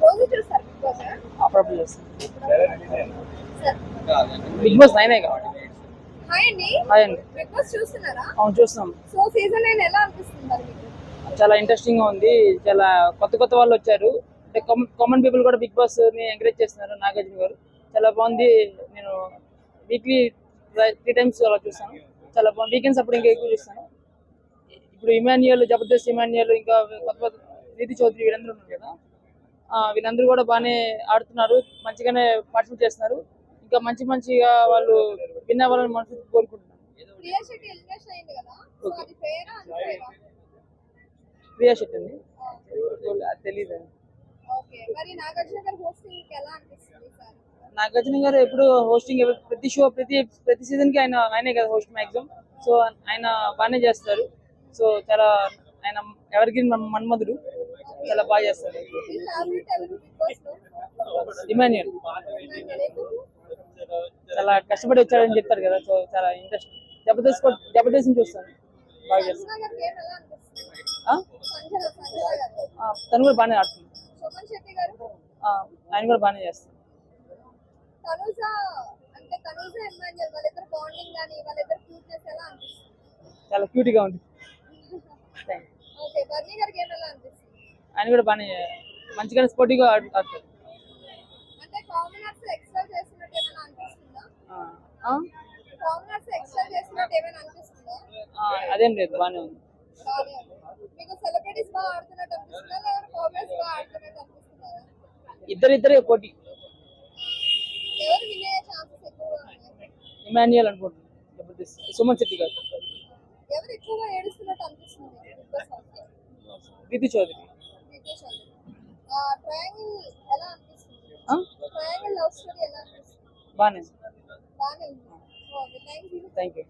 రోజు చూస్తారు big boss? అప్పుడప్పుడు చేస్తాను. బిగ్ బాస్ 9 కాబట్టి. హాయ్ అండి. హాయ్ అండి. బిగ్ బాస్ చూస్తున్నారా? అవును చూస్తున్నాం. సో సీజన్ 9 ఎలా అనిపిస్తుంది మరి మీకు? చాలా ఇంట్రెస్టింగ్ గా ఉంది. చాలా కొత్త వాళ్ళు వచ్చారు. అంటే కామన్ పీపుల్ కూడా బిగ్ బాస్ ని ఎంకరేజ్ చేస్తున్నారు. నాగార్జున గారు చాలా బాగుంది. నేను వీక్లీ 3 times అలా చూస్తాను. చాలా బాగుంది. వీకెండ్స్ అప్పుడు ఇంకా ఎక్కువ చూస్తాను. ఇప్పుడు ఇమాన్యుయల్, జబర్దస్త్ ఇమాన్యుయల్, ఇంకా కొత్త నీతి చౌదరి వీళ్ళందరూ ఉన్నారు కదా, వీళ్ళందరూ కూడా బాగానే ఆడుతున్నారు. మంచిగానే పార్టిసిపేట్ చేస్తున్నారు. ఇంకా మంచిగా వాళ్ళు విన్ అవ్వాలని మనసు కోరుకుంటున్నాను. ప్రియా శెట్టి ఎలిమినేషన్ అయింది కదా, సో అది ఫెయిరా అన్ఫెయిరా? ప్రియా శెట్టి అండి, తెలీదు. ఓకే, మరి నాగార్జున గారి హోస్టింగ్ ఎలా అనిపిస్తుంది సార్? నాగార్జున గారు ఎప్పుడు హోస్టింగ్, ప్రతి షో ప్రతి సీజన్ కి ఆయనే కదా హోస్ట్ మ్యాక్సిమం. సో ఆయన బాగానే చేస్తారు. సో చాలా ఆయన ఎవరికి మన్మధుడు, చాలా బాగా చేస్తారు. ఇమాన్యుయల్ చాలా కష్టపడి వచ్చాడని చెప్తారు కదా, సో చాలా ఇంట్రెస్ట్. జబర్దస్త్ చూస్తాను, బాగా చేస్తాను. తను కూడా బాగానే ఆడుతుంది. ఆయన కూడా బాగానే చేస్తాను. చాలా క్యూట్ గా ఉంది. ఆయన కూడా బాగానే మంచిగానే స్పోర్టివ్ గా ఆడతారు. అదేం లేదు, బాగానే ఉంది. ఇద్దరే పోటీ. ఇమాన్యుయల్ అనుకుంటున్నాను, జబర్దస్త్ సుమన్ శెట్టి గారు. నీతి చౌదరి. బాగానే. Thank you.